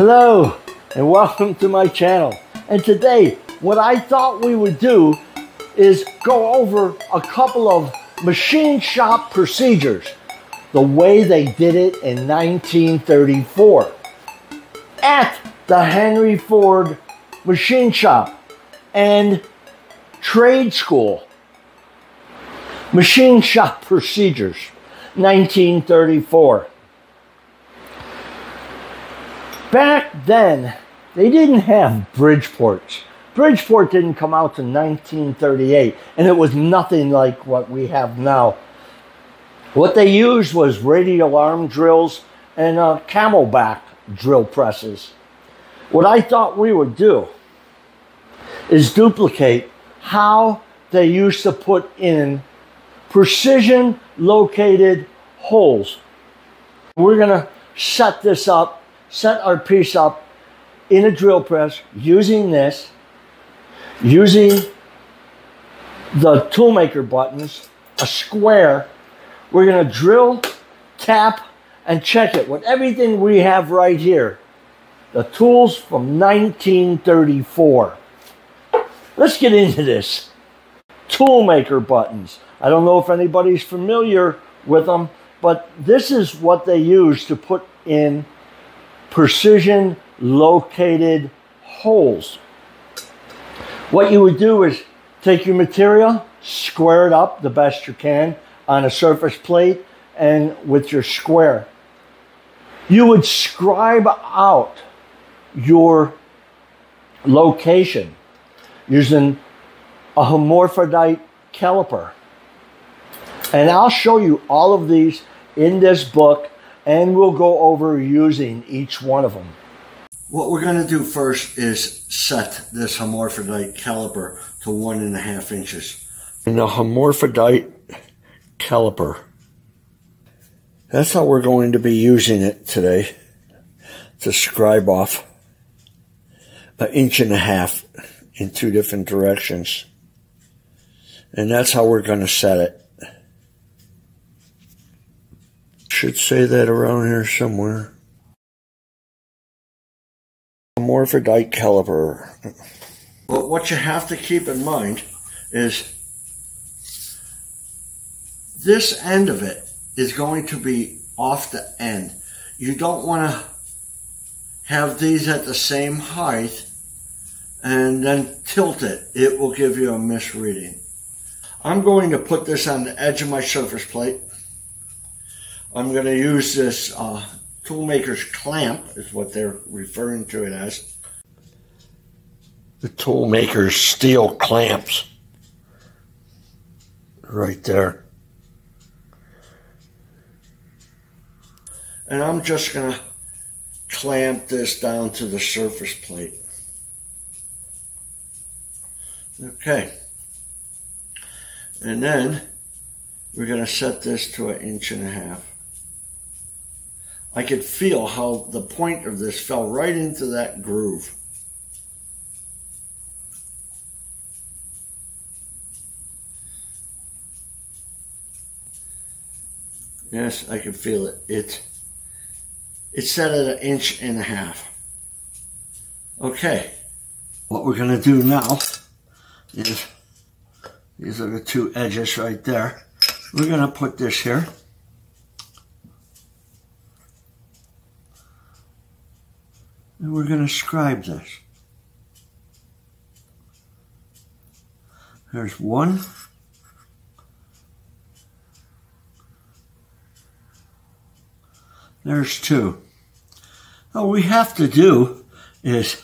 Hello and welcome to my channel. And today what I thought we would do is go over a couple of machine shop procedures, the way they did it in 1934 at the Henry Ford Machine Shop and Trade School. Machine shop procedures, 1934. Back then, they didn't have Bridgeports. Bridgeport didn't come out in 1938, and it was nothing like what we have now. What they used was radial arm drills and camelback drill presses. What I thought we would do is duplicate how they used to put in precision located holes. We're gonna set this up, set our piece up in a drill press using this, using the toolmaker buttons, a square. We're gonna drill, tap, and check it with everything we have right here. The tools from 1934. Let's get into this. Toolmaker buttons. I don't know if anybody's familiar with them, but this is what they use to put in precision located holes. What you would do is take your material, square it up the best you can on a surface plate and with your square. You would scribe out your location using a hermaphrodite caliper. And I'll show you all of these in this book, and we'll go over using each one of them. What we're going to do first is set this hermaphrodite caliper to 1.5 inches. And the hermaphrodite caliper. That's how we're going to be using it today, to scribe off 1.5 inches in 2 different directions. And that's how we're going to set it. Should say that around here somewhere. Hermaphrodite caliper. But what you have to keep in mind is this end of it is going to be off the end. You don't want to have these at the same height and then tilt it. It will give you a misreading. I'm going to put this on the edge of my surface plate. I'm going to use this toolmaker's clamp, is what they're referring to it as. The toolmaker's steel clamps. Right there. And I'm just going to clamp this down to the surface plate. Okay. And then we're going to set this to 1.5 inches. I could feel how the point of this fell right into that groove. Yes, I can feel it. It's set at 1.5 inches. Okay. What we're going to do now is, these are the 2 edges right there. We're going to put this here. And we're going to scribe this. There's 1. There's 2. All we have to do is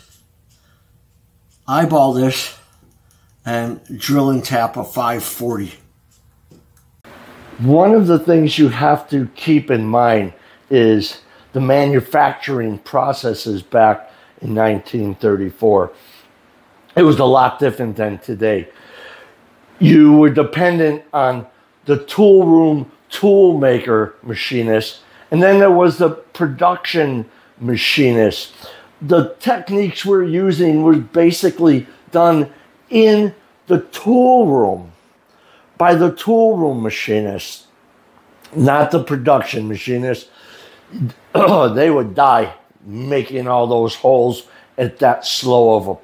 eyeball this and drill and tap a 540. One of the things you have to keep in mind is the manufacturing processes back in 1934. It was a lot different than today. You were dependent on the tool room tool maker machinist, and then there was the production machinist. The techniques we're using were basically done in the tool room by the tool room machinist, not the production machinist. They would die making all those holes at that slow of a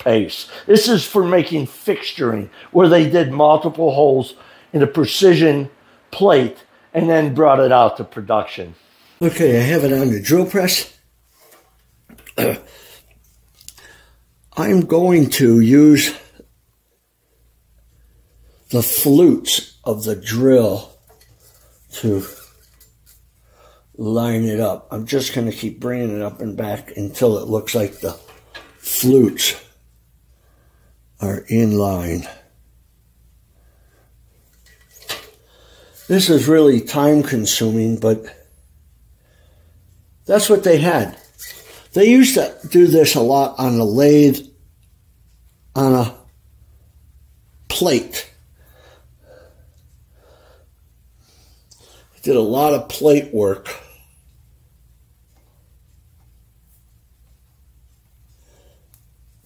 pace. This is for making fixturing, where they did multiple holes in a precision plate and then brought it out to production. Okay, I have it on the drill press. I'm going to use the flutes of the drill to line it up. I'm just going to keep bringing it up and back until it looks like the flutes are in line. This is really time consuming, but that's what they had. They used to do this a lot on the lathe on a plate. Did a lot of plate work.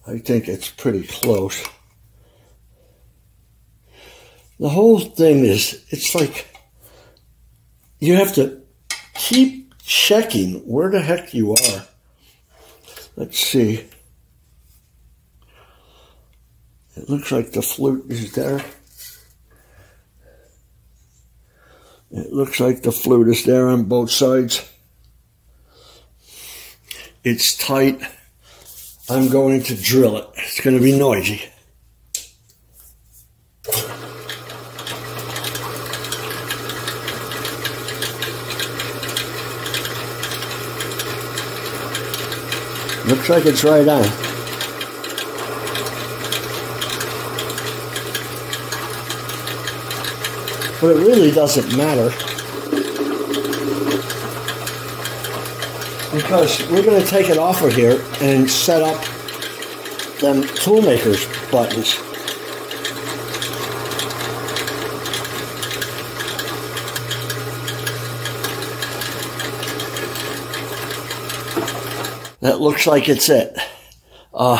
I think it's pretty close. The whole thing is, it's like you have to keep checking where the heck you are. Let's see. It looks like the flute is there. It looks like the flute is there on both sides. It's tight. I'm going to drill it. It's going to be noisy. Looks like it's right on. But it really doesn't matter, because we're going to take it off of here and set up them toolmakers buttons. That looks like it's it. We're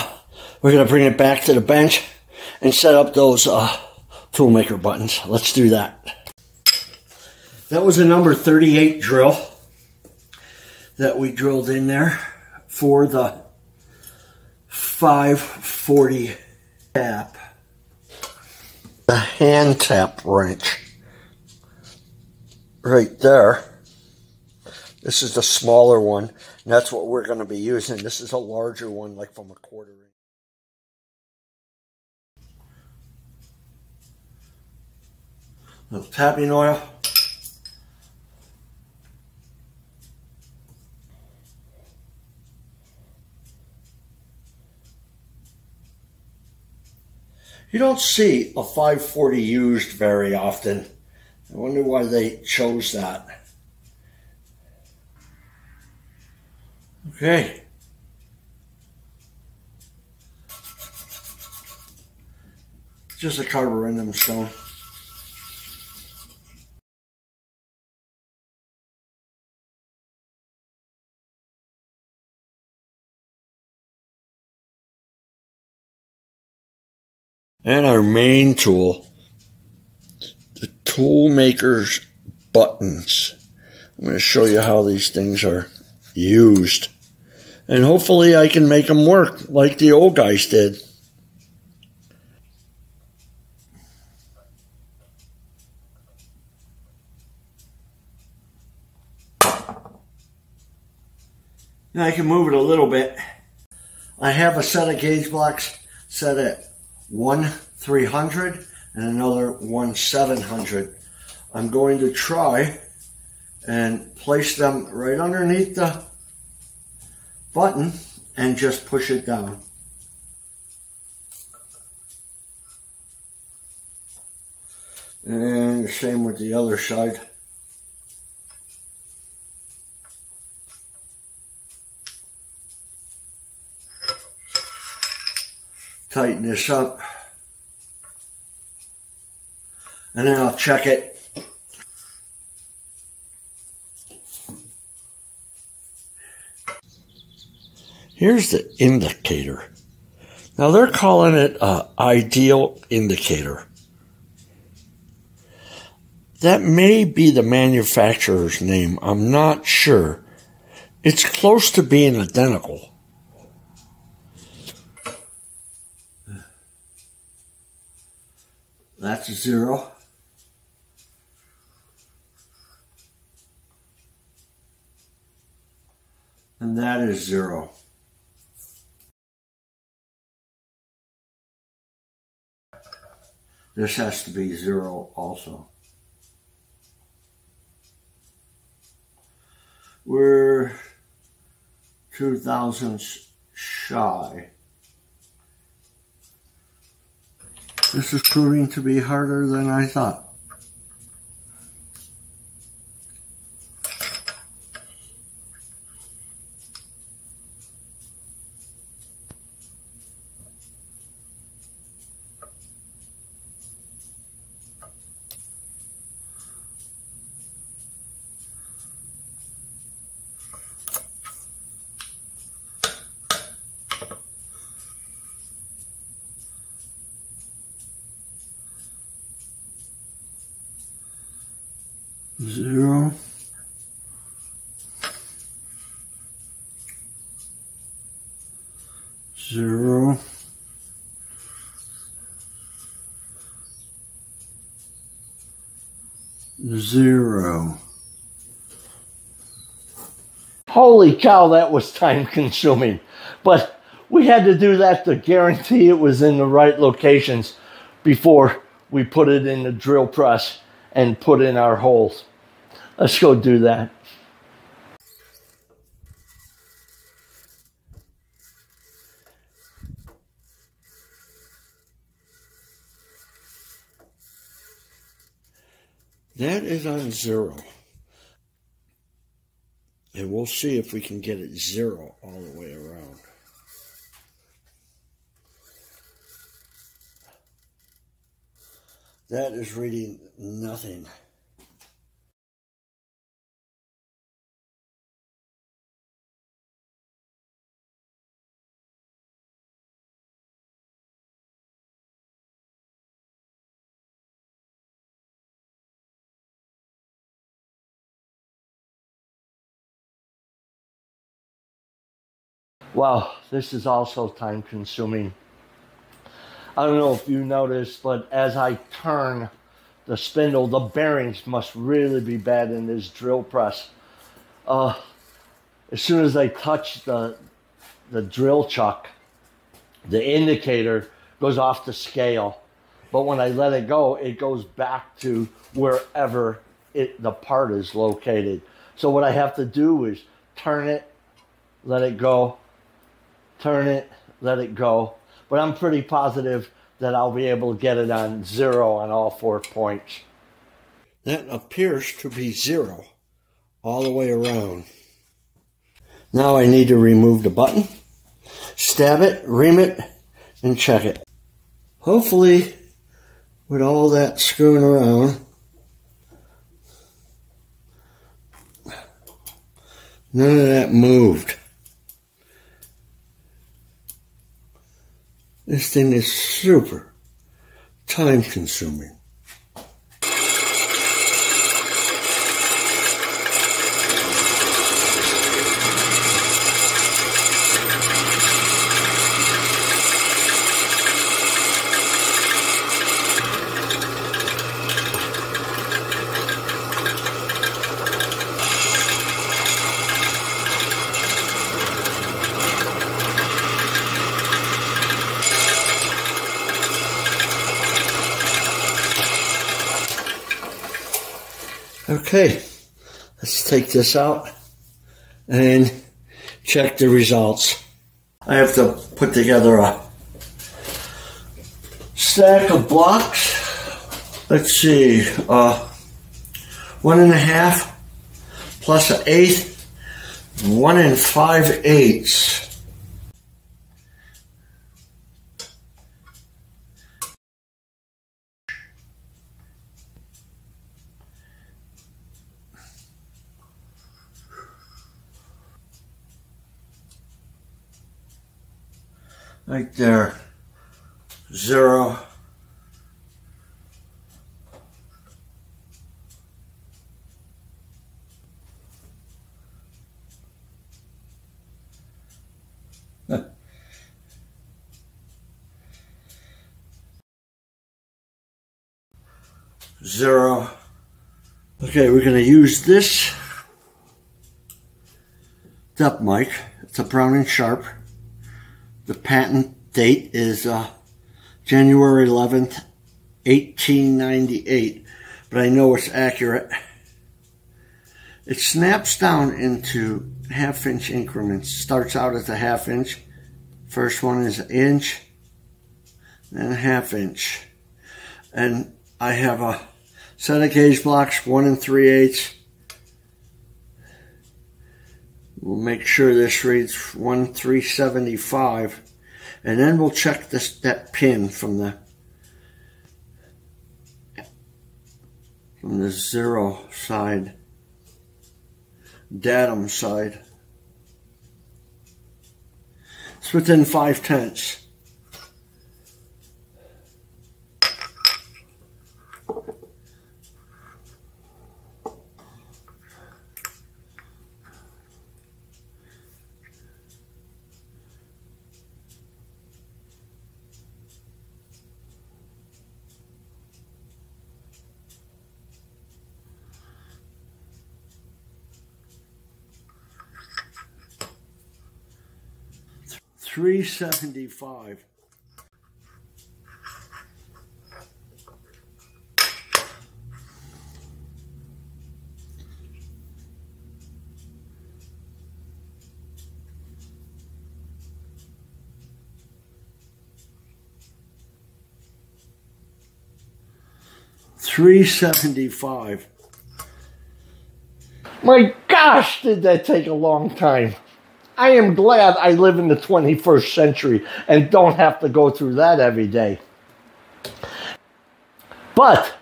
going to bring it back to the bench and set up those toolmaker buttons. Let's do that. That was a number 38 drill that we drilled in there for the 540 tap. The hand tap wrench right there. This is the smaller one, and that's what we're going to be using. This is a larger one, like from a quarter inch. Little tapping oil. You don't see a 540 used very often. I wonder why they chose that. Okay. Just a carborundum stone. And our main tool, the tool maker's buttons. I'm going to show you how these things are used. And hopefully I can make them work like the old guys did. Now I can move it a little bit. I have a set of gauge blocks set at 1/300 and another 1/700. I'm going to try and place them right underneath the button and just push it down. And the same with the other side. Tighten this up. And then I'll check it. Here's the indicator. Now they're calling it an ideal indicator. That may be the manufacturer's name. I'm not sure. It's close to being identical. That's 0. And that is 0. This has to be 0 also. We're 2 thousandths shy. This is proving to be harder than I thought. Zero. Zero. Zero. Holy cow, that was time consuming. But we had to do that to guarantee it was in the right locations before we put it in the drill press and put in our holes. Let's go do that. That is on 0. And we'll see if we can get it 0 all the way around. That is reading nothing. Wow, this is also time consuming. I don't know if you noticed, but as I turn the spindle, the bearings must really be bad in this drill press. As soon as I touch the drill chuck, the indicator goes off the scale. But when I let it goes back to wherever the part is located. So what I have to do is turn it, let it go, turn it, let it go. But I'm pretty positive that I'll be able to get it on 0 on all 4 points. That appears to be 0 all the way around. Now I need to remove the button, stab it, ream it, and check it. Hopefully, with all that screwing around, none of that moved. This thing is super time consuming. Okay, let's take this out and check the results. I have to put together a stack of blocks. Let's see, 1 1/2 plus 1/8, 1 5/8. Right there, 0. 0. Okay, we're going to use this depth mic. It's a Brown & Sharp. The patent date is January 11th, 1898, but I know it's accurate. It snaps down into half-inch increments. Starts out as a half-inch. First one is an inch, then a half-inch. And I have a set of gauge blocks, 1 3/8. We'll make sure this reads 1/375, and then we'll check that pin from the 0 side, datum side. It's within 5/10. $3.75. $3.75. My gosh, did that take a long time. I am glad I live in the 21st century and don't have to go through that every day. But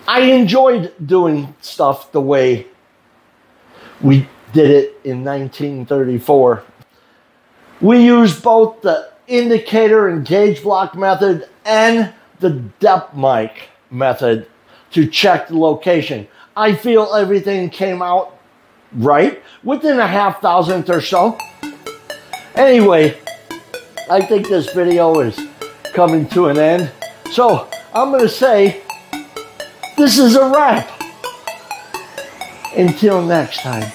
I enjoyed doing stuff the way we did it in 1934. We used both the indicator and gauge block method and the depth mic method to check the location. I feel everything came out right, within a half thousandth or so. Anyway, I think this video is coming to an end. So I'm going to say this is a wrap. Until next time,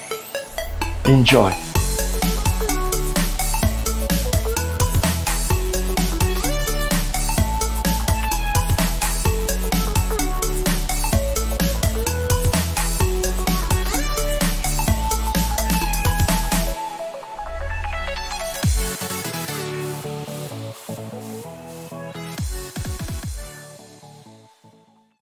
enjoy.